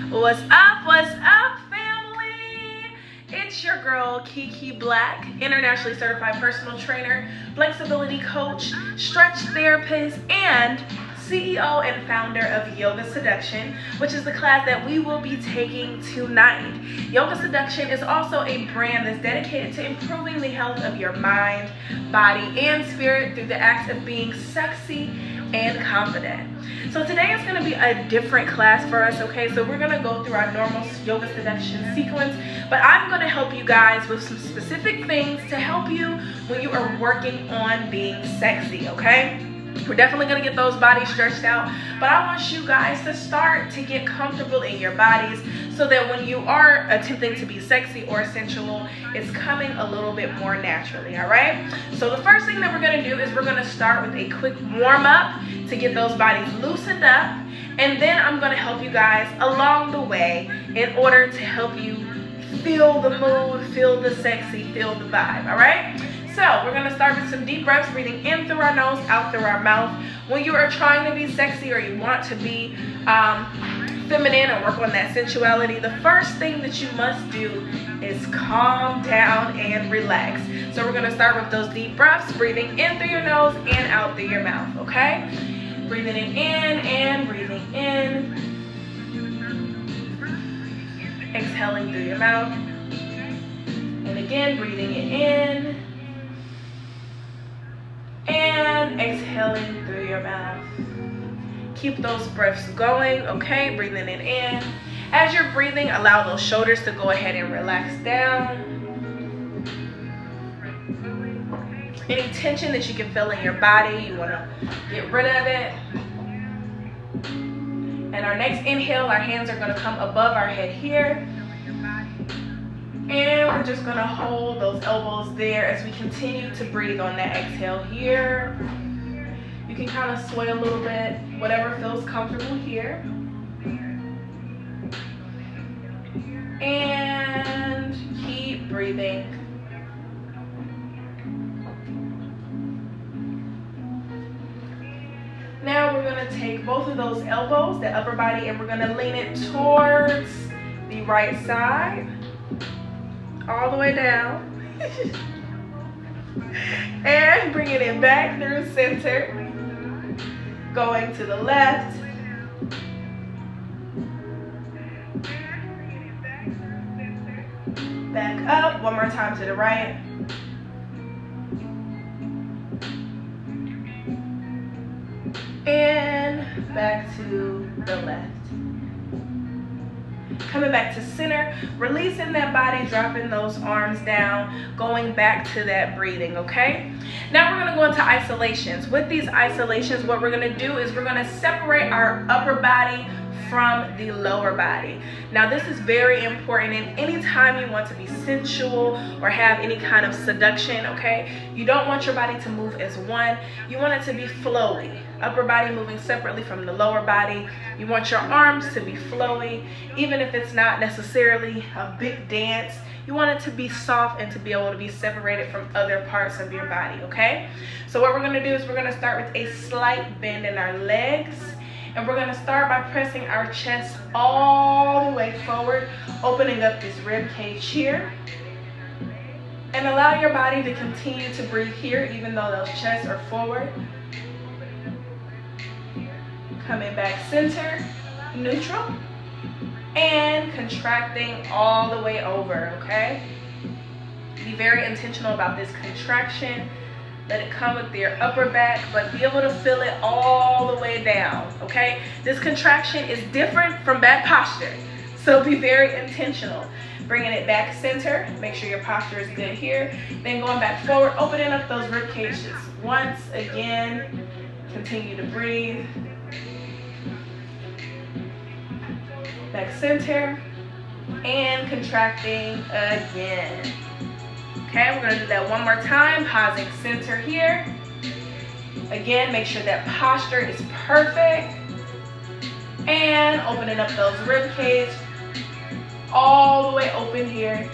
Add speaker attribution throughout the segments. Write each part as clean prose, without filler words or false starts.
Speaker 1: What's up, family? It's your girl, Kiki Black, internationally certified personal trainer, flexibility coach, stretch therapist, and CEO and founder of Yoga Seduction, which is the class that we will be taking tonight. Yoga Seduction is also a brand that's dedicated to improving the health of your mind, body, and spirit through the act of being sexy and confident. So today is going to be a different class for us, okay? So we're going to go through our normal Yoga Seduction sequence, but I'm going to help you guys with some specific things to help you when you are working on being sexy, okay? We're definitely going to get those bodies stretched out, but I want you guys to start to get comfortable in your bodies so that when you are attempting to be sexy or sensual, it's coming a little bit more naturally, all right? So the first thing that we're going to do is we're going to start with a quick warm-up to get those bodies loosened up, and then I'm going to help you guys along the way in order to help you feel the mood, feel the sexy, feel the vibe, all right? So we're going to start with some deep breaths, breathing in through our nose, out through our mouth. When you are trying to be sexy or you want to be feminine or work on that sensuality, the first thing that you must do is calm down and relax. So we're going to start with those deep breaths, breathing in through your nose and out through your mouth, okay? Breathing it in and breathing in. Exhaling through your mouth. And again, breathing it in. And exhaling through your mouth. Keep those breaths going, okay? Breathing it in. As you're breathing, allow those shoulders to go ahead and relax down. Any tension that you can feel in your body, you want to get rid of it. And our next inhale, our hands are going to come above our head here. And we're just going to hold those elbows there as we continue to breathe on that exhale here. You can kind of sway a little bit, whatever feels comfortable here. And keep breathing. Now we're going to take both of those elbows, the upper body, and we're going to lean it towards the right side. All the way down. And bringing it back through center. Going to the left. Back up. One more time to the right. And back to the left. Coming back to center, releasing that body, dropping those arms down, going back to that breathing, okay? Now we're going to go into isolations. With these isolations, what we're going to do is we're going to separate our upper body from the lower body. Now this is very important, and anytime you want to be sensual or have any kind of seduction, okay, you don't want your body to move as one. You want it to be flowy. Upper body moving separately from the lower body. You want your arms to be flowy, even if it's not necessarily a big dance. You want it to be soft and to be able to be separated from other parts of your body, okay? So what we're going to do is we're going to start with a slight bend in our legs. And we're going to start by pressing our chest all the way forward, opening up this rib cage here. And allow your body to continue to breathe here, even though those chests are forward. Coming back center, neutral. And contracting all the way over, okay? Be very intentional about this contraction. Let it come with your upper back, but be able to feel it all the way down, okay? This contraction is different from bad posture, so be very intentional. Bringing it back center, make sure your posture is good here. Then going back forward, opening up those rib cages. Once again, continue to breathe. Back center, and contracting again. Okay, we're going to do that one more time, pausing center here. Again, make sure that posture is perfect. And opening up those rib cage all the way open here.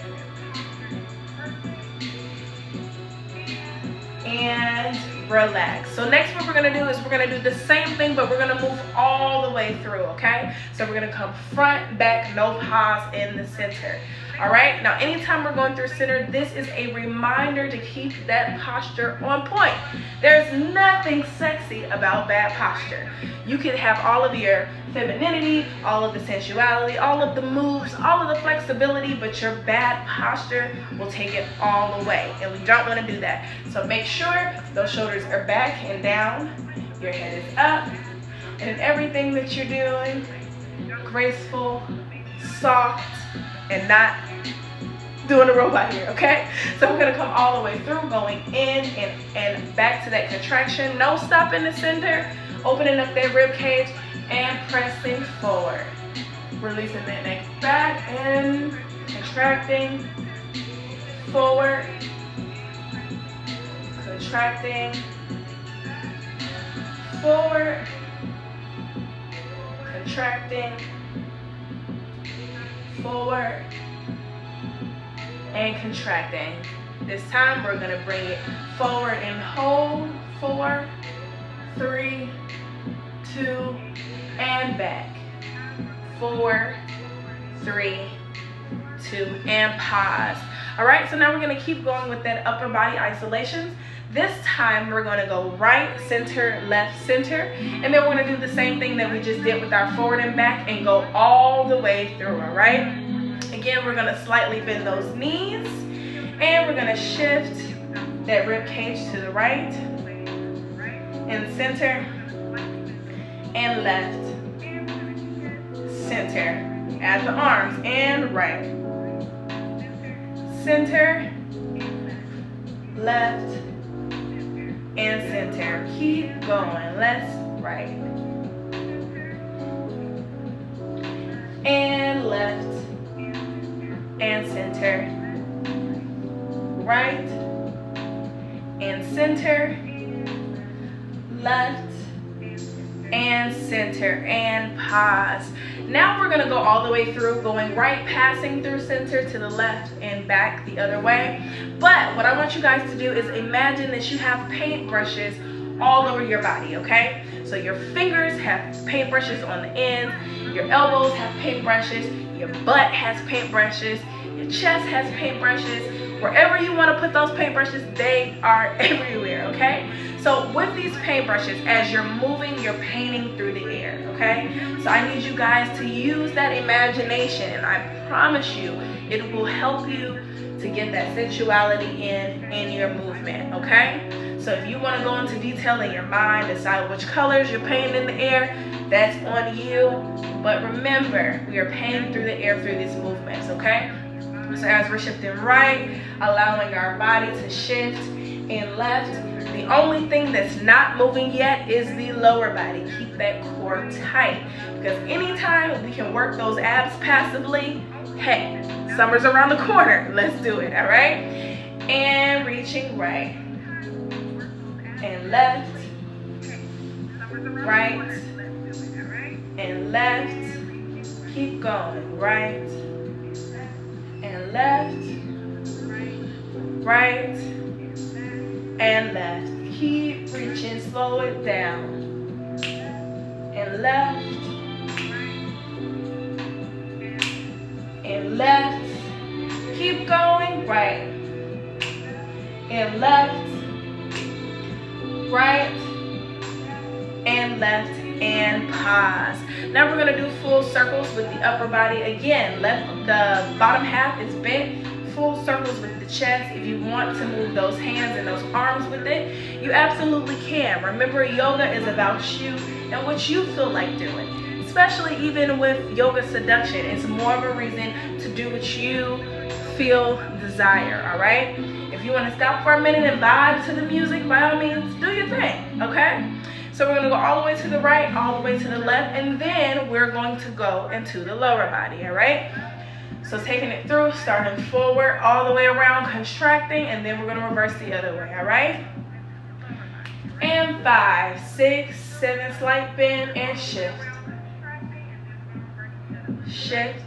Speaker 1: And relax. So next what we're gonna do is we're gonna do the same thing, but we're gonna move all the way through, okay? So we're gonna come front, back, no pause in the center. All right, now anytime we're going through center, this is a reminder to keep that posture on point. There's nothing sexy about bad posture. You can have all of your femininity, all of the sensuality, all of the moves, all of the flexibility, but your bad posture will take it all away, and we don't want to do that. So make sure those shoulders are back and down, your head is up, and everything that you're doing, graceful, soft, and not doing a robot here, okay? So we're gonna come all the way through, going in and back to that contraction. No stop in the center, opening up that rib cage and pressing forward. Releasing that neck back and contracting, forward, contracting, forward, contracting, forward, and contracting. This time we're gonna bring it forward and hold. 4, 3, 2, and back. 4, 3, 2, and pause. All right, so now we're gonna keep going with that upper body isolations. This time we're gonna go right, center, left, center, and then we're gonna do the same thing that we just did with our forward and back and go all the way through, all right? Again, we're gonna slightly bend those knees, and we're gonna shift that rib cage to the right, and center, and left, center. Add the arms, and right, center, left, and center. Keep going, left, right, and left, and center, right, and center, left, and center, and pause. Now we're gonna go all the way through, going right, passing through center to the left and back the other way. But what I want you guys to do is imagine that you have paintbrushes all over your body, okay? So your fingers have paintbrushes on the end, your elbows have paintbrushes, your butt has paintbrushes, your chest has paintbrushes. Wherever you want to put those paintbrushes, they are everywhere, okay? So with these paintbrushes, as you're moving, you're painting through the air, okay? So I need you guys to use that imagination, and I promise you, it will help you to get that sensuality in your movement, okay? So if you want to go into detail in your mind, decide which colors you're painting in the air, that's on you. But remember, we are painting through the air through these movements, okay? So as we're shifting right, allowing our body to shift and left, the only thing that's not moving yet is the lower body. Keep that core tight, because anytime we can work those abs passively, hey, summer's around the corner. Let's do it, all right? And reaching right and left, right and left. Keep going, right and left, right and left. Keep reaching, slow it down. And left, and left. Keep going, right and left, right and left, and pause. Now we're gonna do full circles with the upper body. Again, the bottom half is bent. Full circles with the chest. If you want to move those hands and those arms with it, you absolutely can. Remember, yoga is about you and what you feel like doing. Especially even with yoga seduction, it's more of a reason to do what you feel desire, all right? If you want to stop for a minute and vibe to the music, by all means, do your thing, okay? So we're going to go all the way to the right, all the way to the left, and then we're going to go into the lower body, all right? So taking it through, starting forward, all the way around, contracting, and then we're going to reverse the other way, all right? And 5, 6, 7, slight bend, and shift. Shift.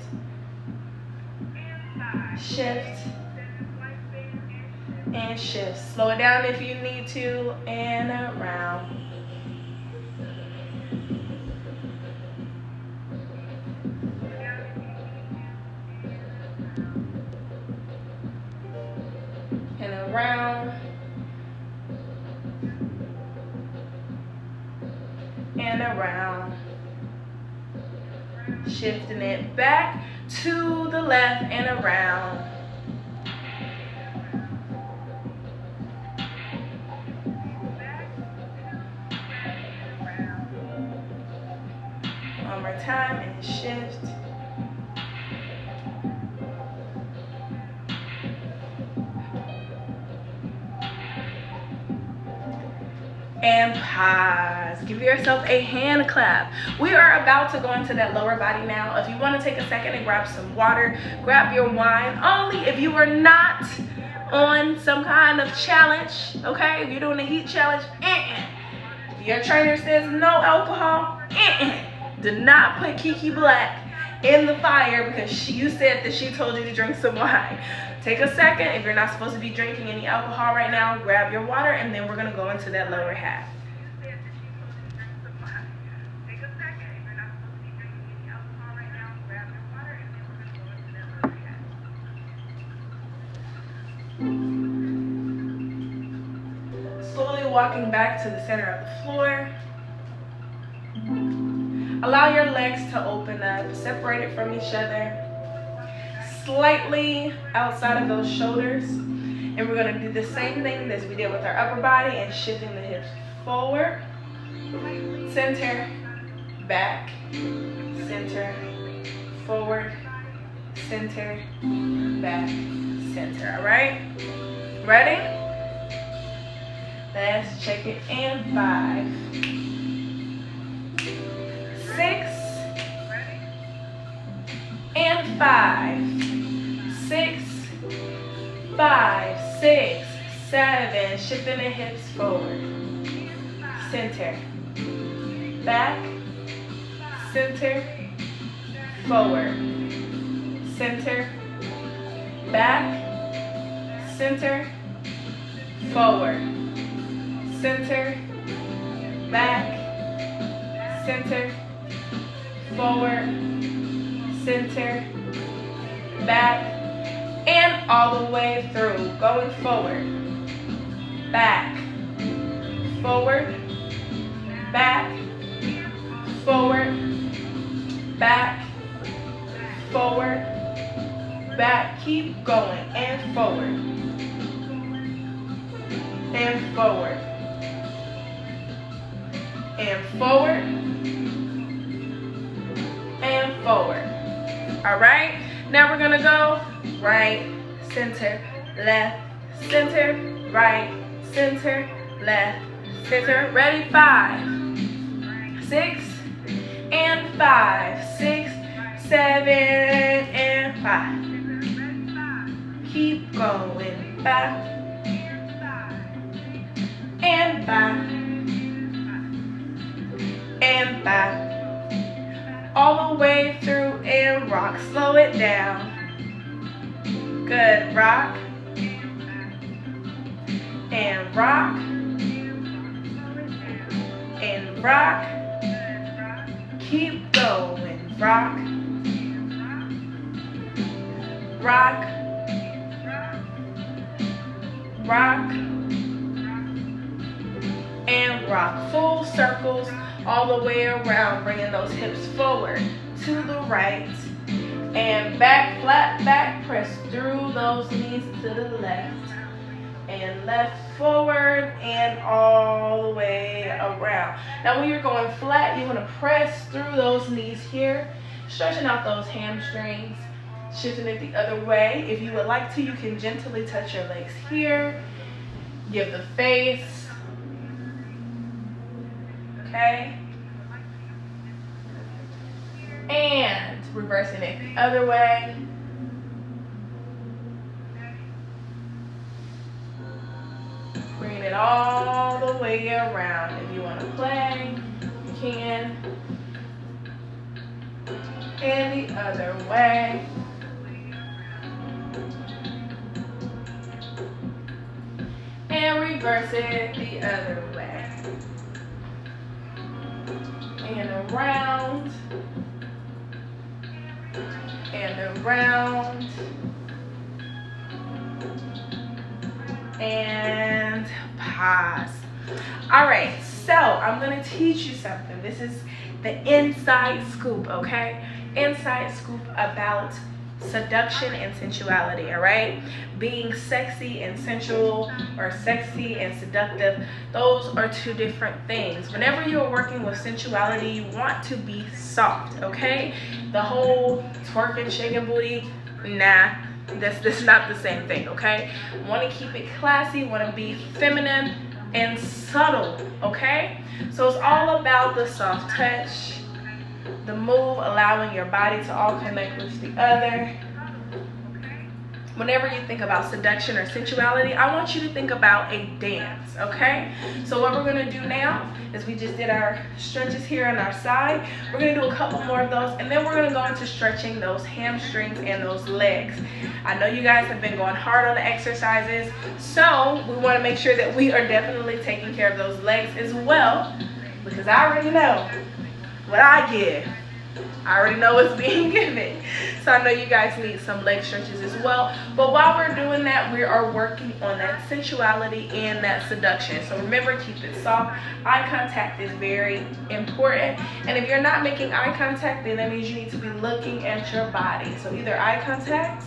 Speaker 1: Shift. and shift. Slow it down if you need to, and around. And around. And around. Shifting it back to the left and around. One more time and shift. And pause. Give yourself a hand clap. We are about to go into that lower body now. If you want to take a second and grab some water, grab your wine. Only if you are not on some kind of challenge, okay? If you're doing a heat challenge, if your trainer says no alcohol, do not put Kiki Black in the fire because you said that she told you to drink some wine. Take a second. If you're not supposed to be drinking any alcohol right now, grab your water, and then we're going to go into that lower half. Slowly walking back to the center of the floor. Allow your legs to open up, separated from each other, slightly outside of those shoulders. And we're going to do the same thing as we did with our upper body and shifting the hips forward, center, back, center, forward, center, back, center. All right? Ready? Let's check it in 5, 6, and 5, 6, 5, 6, 7. Shifting the hips forward, center, back, center, forward, center, back, center, forward, center, back, center, forward, center, back, and all the way through. Going forward, back, forward, back, forward, back, forward, back. Keep going, and forward, and forward, and forward, and forward. All right, now we're gonna go right, center, left, center, right, center, left, center. Ready? 5, 6, and 5, 6, 7, and 5. Keep going. Back and back and back. All the way through and rock. Slow it down. Good. Rock and rock and rock. Keep going. Rock, rock, rock, and rock. Full circles all the way around, bringing those hips forward to the right and back, flat back. Press through those knees to the left and left, forward, and all the way around. Now when you're going flat, you want to press through those knees here, stretching out those hamstrings, shifting it the other way. If you would like to, you can gently touch your legs here, give the face, okay, and reversing it the other way. Bringing it all the way around. If you want to play, you can. And the other way. reverse it the other way. And around. And around. And pause. All right, so I'm gonna teach you something. This is the inside scoop, okay? Inside scoop about seduction and sensuality, all right? Being sexy and sensual, or sexy and seductive, those are two different things. Whenever you're working with sensuality, you want to be soft, okay? The whole twerking, shaking booty, nah, that's not the same thing, okay? Want to keep it classy, want to be feminine and subtle, okay? So it's all about the soft touch, the move, allowing your body to all connect with the other. Whenever you think about seduction or sensuality, I want you to think about a dance, okay? So what we're gonna do now is we just did our stretches here on our side. We're gonna do a couple more of those, and then we're gonna go into stretching those hamstrings and those legs. I know you guys have been going hard on the exercises, so we wanna make sure that we are definitely taking care of those legs as well, because I already know what I give. I already know what's being given. So I know you guys need some leg stretches as well. But while we're doing that, we are working on that sensuality and that seduction. So remember, keep it soft. Eye contact is very important. And if you're not making eye contact, then that means you need to be looking at your body. So either eye contact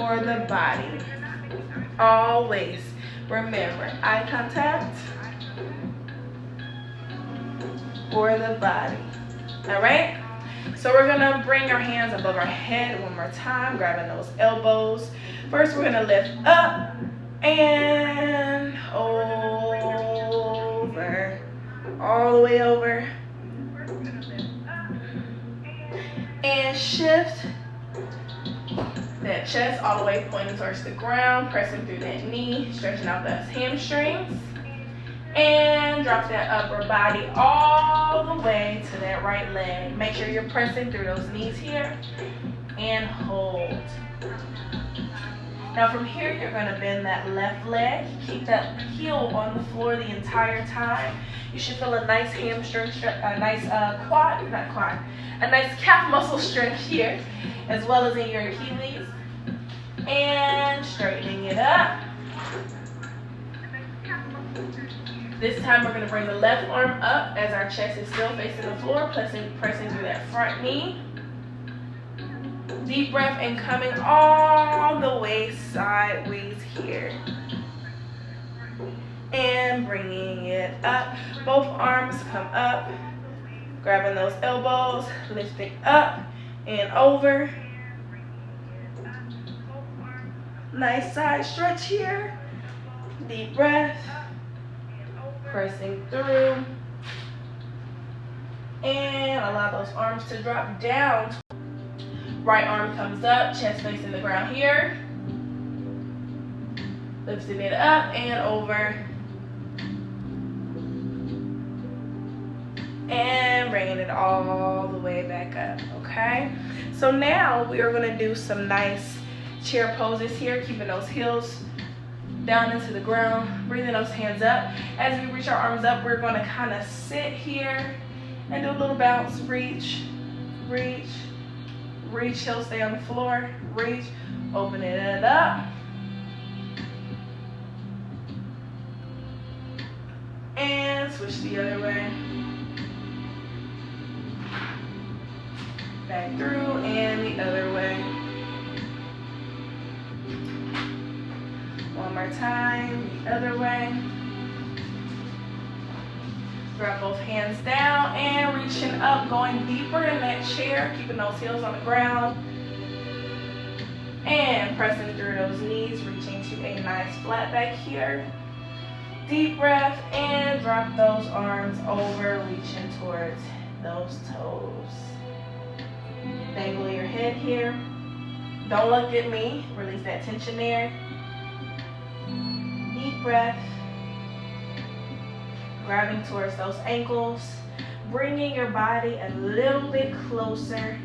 Speaker 1: or the body. Always remember, eye contact or the body. All right, so we're gonna bring our hands above our head one more time, grabbing those elbows. First, we're gonna lift up and over, all the way over, and shift that chest all the way pointing towards the ground, pressing through that knee, stretching out those hamstrings. And drop that upper body all the way to that right leg. Make sure you're pressing through those knees here and hold. Now from here, you're gonna bend that left leg. Keep that heel on the floor the entire time. You should feel a nice hamstring, a nice a nice calf muscle stretch here, as well as in your Achilles. And straightening it up. This time we're going to bring the left arm up as our chest is still facing the floor, pressing through that front knee. Deep breath and coming all the way sideways here. And bringing it up. Both arms come up, grabbing those elbows, lifting up and over. Nice side stretch here. Deep breath. Pressing through, and allow those arms to drop down. Right arm comes up, chest facing the ground here. Lifting it up and over. And bringing it all the way back up, okay? So now we are gonna do some nice chair poses here, keeping those heels down into the ground, breathing those hands up. As we reach our arms up, we're gonna kind of sit here and do a little bounce, reach, reach, reach, heels stay on the floor, reach, opening it up. And switch the other way. Back through and the other way. One more time, the other way. Grab both hands down and reaching up, going deeper in that chair, keeping those heels on the ground. And pressing through those knees, reaching to a nice flat back here. Deep breath and drop those arms over, reaching towards those toes. Dangle your head here. Don't look at me, release that tension there. Deep breath, grabbing towards those ankles, bringing your body a little bit closer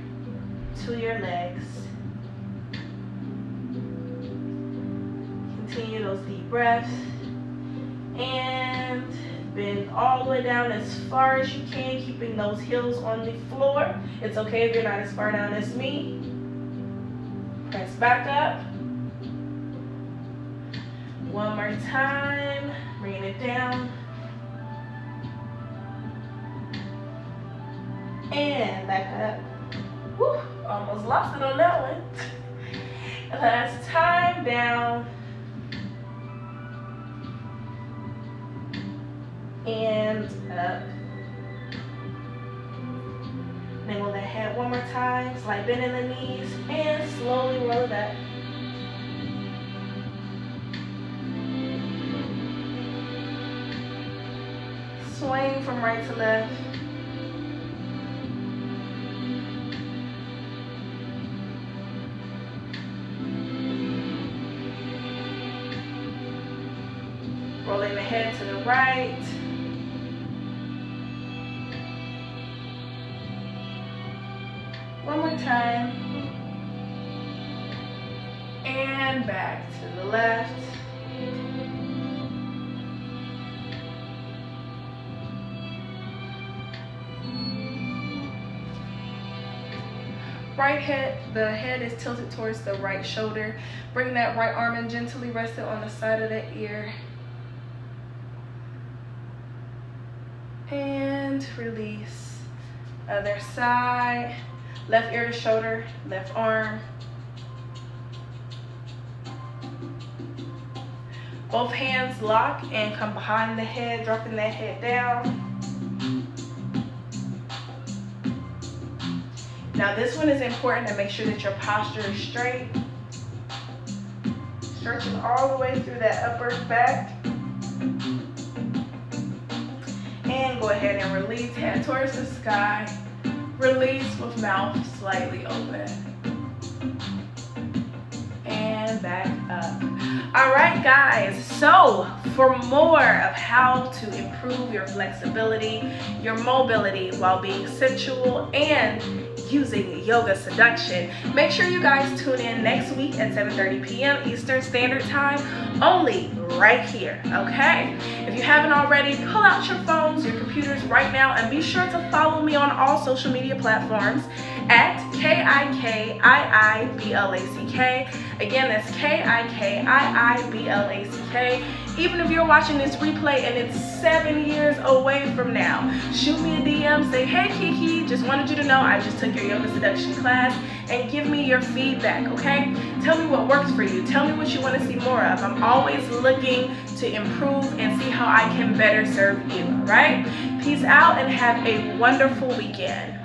Speaker 1: to your legs. continue those deep breaths. And bend all the way down as far as you can, keeping those heels on the floor. It's okay if you're not as far down as me. Press back up. One more time, bringing it down. And back up. Whew, almost lost it on that one. Last time, down. And up. Then with the head one more time, slight bend in the knees, and slowly roll it up. Swing from right to left. Rolling the head to the right. One more time. And back to the left. Right head, the head is tilted towards the right shoulder. Bring that right arm and gently rest it on the side of the ear. And release. Other side. Left ear to shoulder, left arm. Both hands lock and come behind the head, dropping that head down. Now this one is important to make sure that your posture is straight. Stretching all the way through that upper back. And go ahead and release, head towards the sky. Release with mouth slightly open. And back up. All right, guys, so for more of how to improve your flexibility, your mobility while being sensual and using yoga seduction, make sure you guys tune in next week at 7:30 p.m. Eastern Standard Time, only right here, okay? If you haven't already, pull out your phones, your computers right now, and be sure to follow me on all social media platforms at KIKIIBLACK. Again, that's KIKIIBLACK. Even if you're watching this replay and it's 7 years away from now, shoot me a DM, say, hey Kiki, just wanted you to know I just took your yoga seduction class, and give me your feedback, okay? Tell me what works for you. Tell me what you want to see more of. I'm always looking to improve and see how I can better serve you, all right? Peace out and have a wonderful weekend.